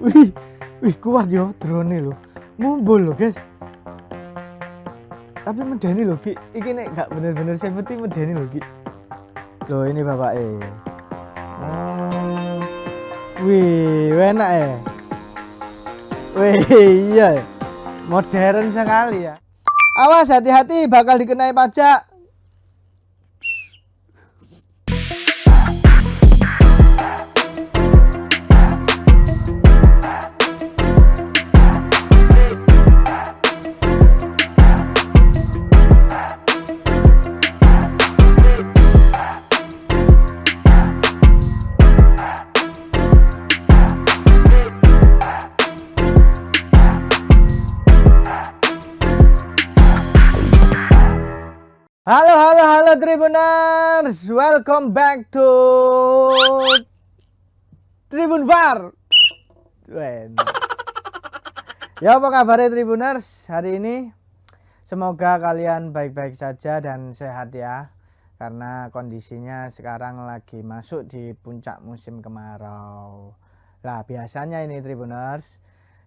Wih, wih kuat yo drone lho. Mumbul lho, guys. Tapi medeni lho, Ki. Iki nek gak bener-bener safety medeni lho, Ki. Loh, ini Bapak Oh. Wih, enak ya. Wih, iya. Modern sekali ya. Awas, hati-hati bakal dikenai pajak. Halo Tribuners, welcome back to Tribun Var. Ya, apa kabarnya Tribuners hari ini? Semoga kalian baik-baik saja dan sehat ya, karena kondisinya sekarang lagi masuk di puncak musim kemarau. Lah biasanya ini Tribuners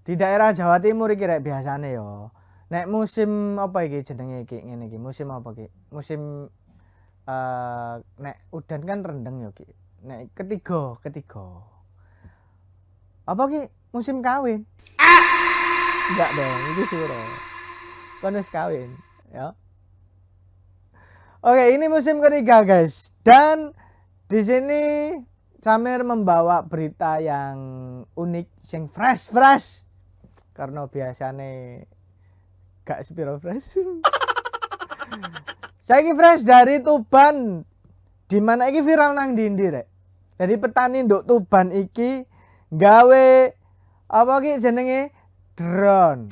di daerah Jawa Timur iki rek biasane yo. Nek musim apa iki jenenge iki ngene iki? Musim apa iki? Musim nek udan kan rendeng ya Ki. Nek ketiga. Apa Ki? Musim kawin. Enggak dong, itu suro. Kon wis kawin, ya. Oke, ini musim ketiga, guys. Dan di sini Samer membawa berita yang unik, sing fresh. Karena biasanya gak sepiro fresh. Saiki fresh dari Tuban. Di mana iki viral nang ndi rek. Jadi petani nduk Tuban iki gawe apa ki jenenge drone.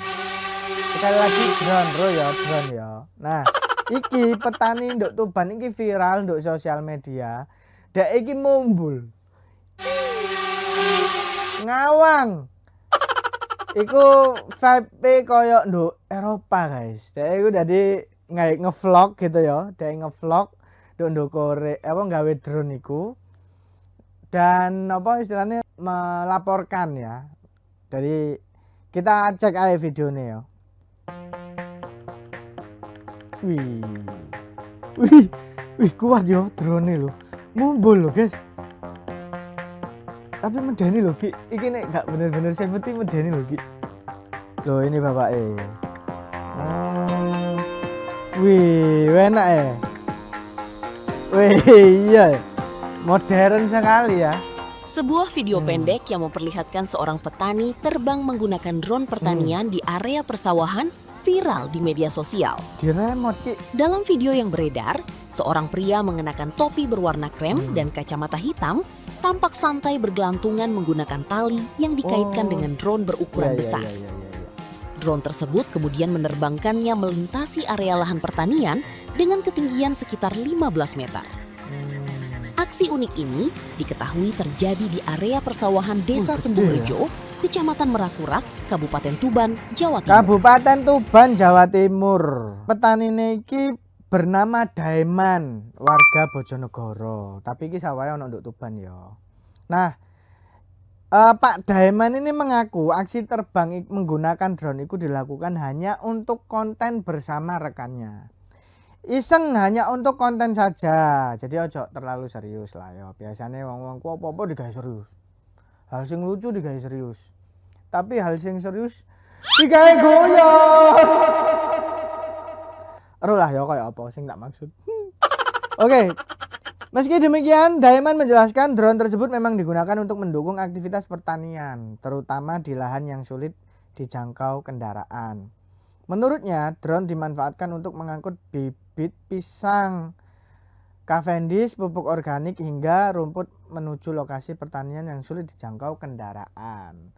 Sekali lagi drone ya. Nah, iki petani nduk Tuban iki viral nduk sosial media. Dek iki mumbul. Ngawang. Iku vibe koyo nduk Eropa, guys. Dek iku dadi ngevlog gitu ya. Dek ngevlog nduk Korea apa gawe drone iku. Dan apa istilahnya melaporkan ya. Jadi kita cek aja videonya ya. Wih kuat yo drone lho. Mumbul lho, guys. Tapi medeni lho Ki, iki nek gak bener-bener safety medeni lho Ki. Loh, ini Bapak Oh. Wih, enak ya. Wih, iya. Modern sekali ya. Sebuah video pendek yang memperlihatkan seorang petani terbang menggunakan drone pertanian di area persawahan viral di media sosial. Di remote Ki. Dalam video yang beredar, seorang pria mengenakan topi berwarna krem dan kacamata hitam tampak santai bergelantungan menggunakan tali yang dikaitkan dengan drone berukuran besar. Drone tersebut kemudian menerbangkannya melintasi area lahan pertanian dengan ketinggian sekitar 15 meter. Aksi unik ini diketahui terjadi di area persawahan Desa Sembungrejo, Kecamatan Merakurak, Kabupaten Tuban, Jawa Timur. Kabupaten Tuban, Jawa Timur. Petani iki bernama Daiman, warga Bojonegoro. Tapi iki sawahe ono nduk Tuban ya. Nah, Pak Daiman ini mengaku aksi terbang menggunakan drone itu dilakukan hanya untuk konten bersama rekannya. Iseng hanya untuk konten saja. Jadi ojo terlalu serius lah ya. Biasanya wong-wong ku apa-apa digawe serius. Hal sing lucu digawe serius. Tapi hal sing serius digawe goyang. Aduh lah ya kayak apa sing tak maksud. Oke. Meski demikian, Daiman menjelaskan drone tersebut memang digunakan untuk mendukung aktivitas pertanian, terutama di lahan yang sulit dijangkau kendaraan. Menurutnya, drone dimanfaatkan untuk mengangkut bibit pisang, Cavendish, pupuk organik hingga rumput menuju lokasi pertanian yang sulit dijangkau kendaraan.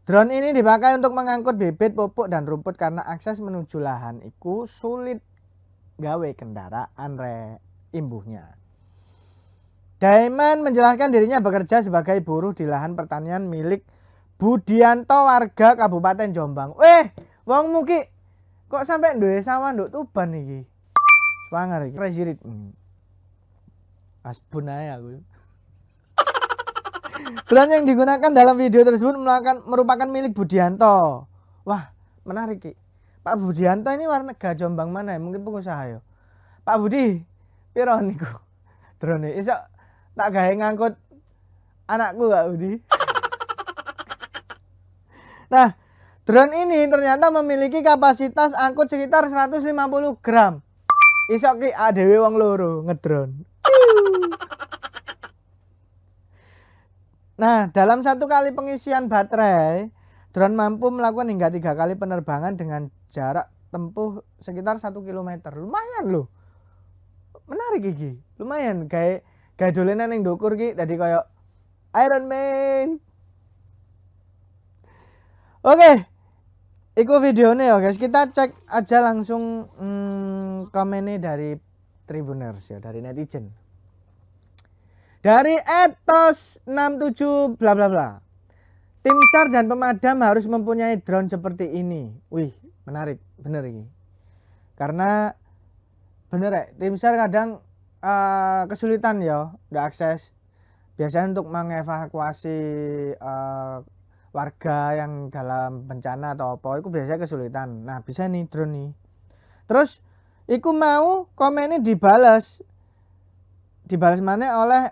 Drone ini dipakai untuk mengangkut bibit, pupuk dan rumput karena akses menuju lahan itu sulit gawe kendaraan imbuhnya. Daiman menjelaskan dirinya bekerja sebagai buruh di lahan pertanian milik Budianto warga Kabupaten Jombang. Wong muki kok sampai duwe sawah nduk Tuban iki. Swanger iki presirit. Asbun ae aku. Drone yang digunakan dalam video tersebut merupakan milik Budianto. Wah, menarik Ki. Pak Budianto ini warga Jombang mana ya? Mungkin pengusaha ya. Pak Budi, piro niku? Drone iso tak gawe ngangkut anakku Pak Budi. Nah, drone ini ternyata memiliki kapasitas angkut sekitar 150 gram. Iso Ki adewe wong loro ngedrone. Nah, dalam satu kali pengisian baterai, drone mampu melakukan hingga 3 kali penerbangan dengan jarak tempuh sekitar 1 km. Lumayan loh. Menarik iki. Lumayan kayak dolenan yang ndukur ki dadi kayak Iron Man. Oke. Iku videonya ya guys. Kita cek aja langsung komennya dari Tribuners ya, dari netizen. Dari @tos67 bla bla bla. Tim SAR dan pemadam harus mempunyai drone seperti ini. Wih, menarik, bener ini. Karena bener ya, tim SAR kadang kesulitan ya, udah akses. Biasanya untuk mengevakuasi warga yang dalam bencana atau apa, itu biasanya kesulitan. Nah, bisa nih drone nih. Terus, iku mau komennya dibalas mana oleh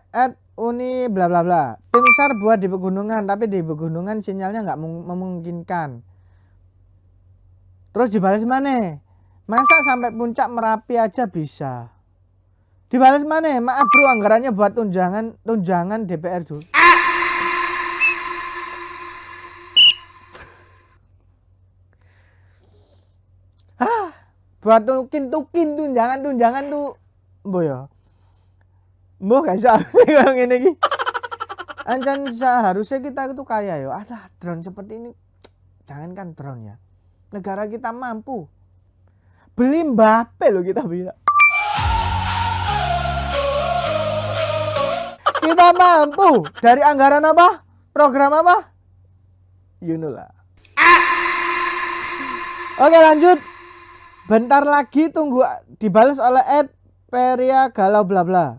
@uni bla bla bla. Tim SAR buat di pegunungan, tapi di pegunungan sinyalnya nggak memungkinkan. Terus dibalas mana? Masa sampai puncak Merapi aja bisa? Dibalas mana? Maaf bro, anggarannya buat tunjangan DPR dulu. Buat tukin tunjangan tuh, boyo. Mbok gak bisa ngene iki. Ancan seharusnya kita itu kaya ya. Ada drone seperti ini. Jangankan drone ya. Negara kita mampu. Beli Mbappe loh kita bisa. Kita mampu. Dari anggaran apa? Program apa? You know lah. Oke lanjut. Bentar lagi tunggu dibalas oleh @peria galau bla bla.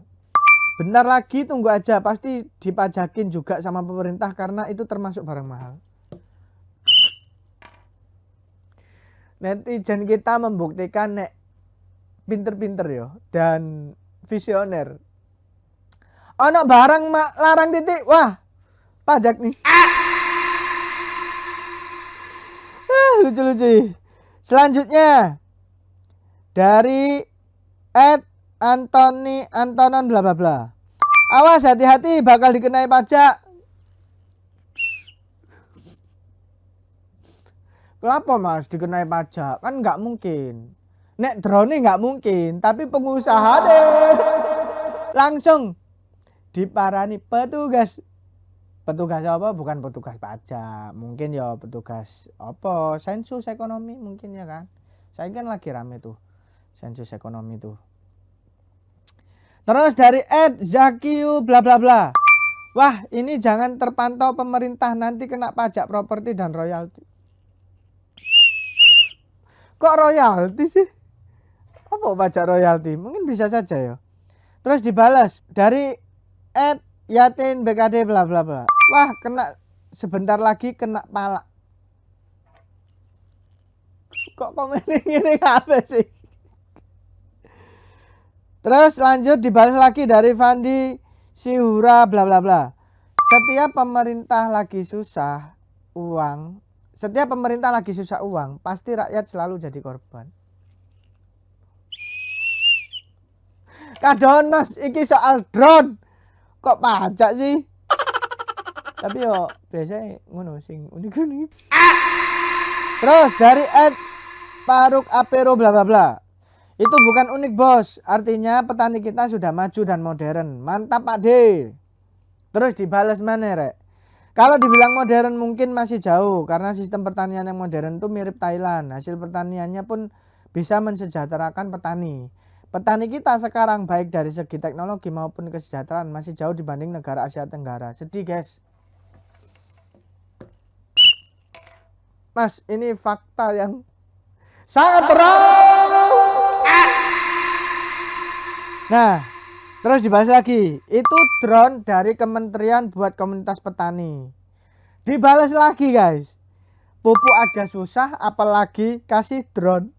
Bentar lagi tunggu aja, pasti dipajakin juga sama pemerintah karena itu termasuk barang mahal. Netizen kita membuktikan nek pinter-pinter yo dan visioner. Ono barang larang titik, wah pajak nih. Lucu-lucu. Selanjutnya dari Antonon bla bla bla. Awas hati-hati bakal dikenai pajak. Kenapa Mas dikenai pajak? Kan nggak mungkin. Nek drone nggak mungkin, tapi pengusaha deh langsung diparani petugas. Petugas apa? Bukan petugas pajak, mungkin ya petugas apa? Sensus ekonomi mungkin ya kan. Saya kan lagi rame tuh sensus ekonomi tuh. Terus dari @zakiu bla bla bla. Wah, ini jangan terpantau pemerintah nanti kena pajak properti dan royalti. Kok royalti sih? Apa pajak royalti? Mungkin bisa saja ya. Terus dibalas dari @yatin BKD bla bla bla. Wah, kena sebentar lagi kena pala. Kok komen ini apa sih? Terus lanjut dibalas lagi dari Fandi Sihura bla bla bla. Setiap pemerintah lagi susah uang, pasti rakyat selalu jadi korban. Kadon Mas, iki soal drone. Kok pajak sih? Tapi yo biasanya ngono sing unik-unik. Terus dari @paruk apero bla bla bla. Itu bukan unik bos, artinya petani kita sudah maju dan modern. Mantap Pak D. Terus dibalas mana rek? Kalau dibilang modern mungkin masih jauh, karena sistem pertanian yang modern itu mirip Thailand. Hasil pertaniannya pun bisa mensejahterakan petani. Petani kita sekarang baik dari segi teknologi maupun kesejahteraan masih jauh dibanding negara Asia Tenggara. Sedih guys. Mas, ini fakta yang sangat terang. Nah, Terus dibahas lagi, itu drone dari kementerian buat komunitas petani. Dibalas lagi guys, pupuk aja susah apalagi kasih drone.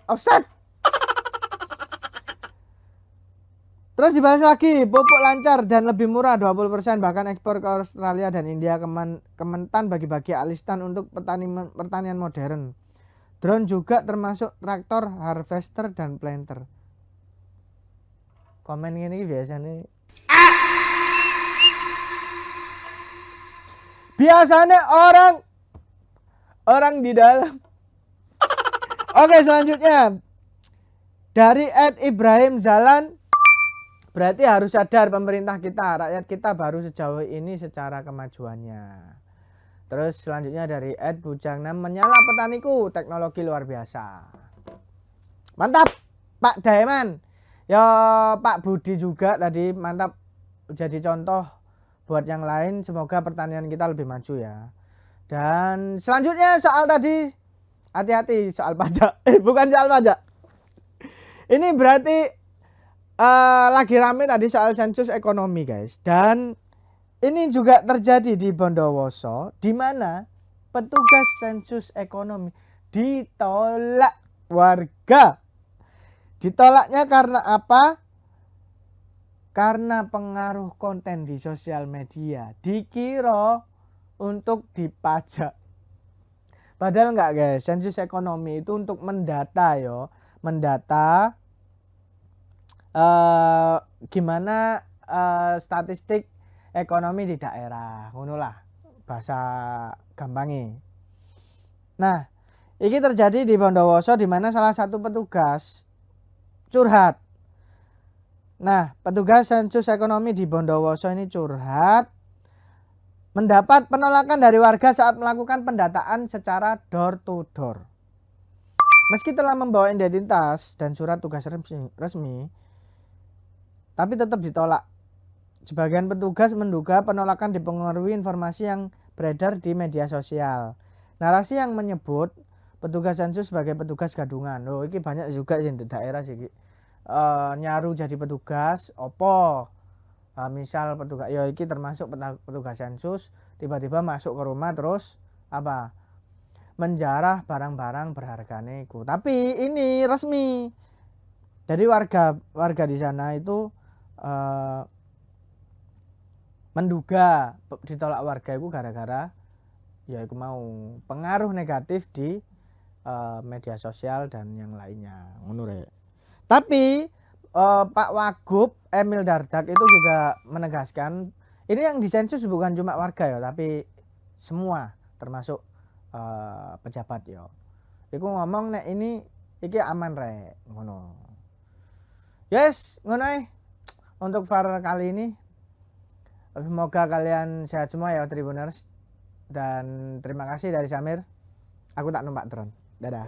Offset. Terus dibahas lagi, pupuk lancar dan lebih murah 20%, bahkan ekspor ke Australia dan India. Kementan bagi-bagi alistan untuk pertanian modern. Drone juga termasuk traktor, harvester, dan planter. Komen ini biasanya orang di dalam. Oke, selanjutnya dari Ed Ibrahim Zalan. Berarti harus sadar pemerintah kita, rakyat kita baru sejauh ini secara kemajuannya. Terus selanjutnya dari Ed Bujangnam, menyala petaniku, teknologi luar biasa. Mantap Pak Daiman. Ya Pak Budi juga tadi mantap, jadi contoh buat yang lain. Semoga pertanian kita lebih maju ya. Dan selanjutnya soal tadi, hati-hati soal pajak. Bukan soal pajak. Ini berarti lagi rame tadi soal sensus ekonomi guys. Dan ini juga terjadi di Bondowoso, di mana petugas sensus ekonomi ditolak warga. Ditolaknya karena apa? Karena pengaruh konten di sosial media. Dikira untuk dipajak. Padahal enggak guys, sensus ekonomi itu untuk mendata yo. Mendata gimana statistik ekonomi di daerah, ngono lah bahasa gampangnya. Nah, ini terjadi di Bondowoso di mana salah satu petugas curhat. Nah, petugas sensus ekonomi di Bondowoso ini curhat mendapat penolakan dari warga saat melakukan pendataan secara door to door. Meski telah membawa identitas dan surat tugas resmi, tapi tetap ditolak. Sebagian petugas menduga penolakan dipengaruhi informasi yang beredar di media sosial. Narasi yang menyebut petugas sensus sebagai petugas gadungan. Loh, ini banyak juga di daerah sih. Nyaru jadi petugas, opo. Misal petugas, ya ini termasuk petugas sensus, tiba-tiba masuk ke rumah terus apa? Menjarah barang-barang berharganya itu. Tapi ini resmi. Jadi warga di sana itu menduga ditolak warga itu gara-gara ya itu mau pengaruh negatif di media sosial dan yang lainnya. Tapi Pak Wagub Emil Dardak itu juga menegaskan ini yang disensus bukan cuma warga ya, tapi semua termasuk pejabat ya. Iku ngomong nek ini iki aman rek ngono. Yes, ngono untuk VAR kali ini. Semoga kalian sehat semua ya Tribuners. Dan terima kasih dari Samir. Aku tak numpak drone. Dadah.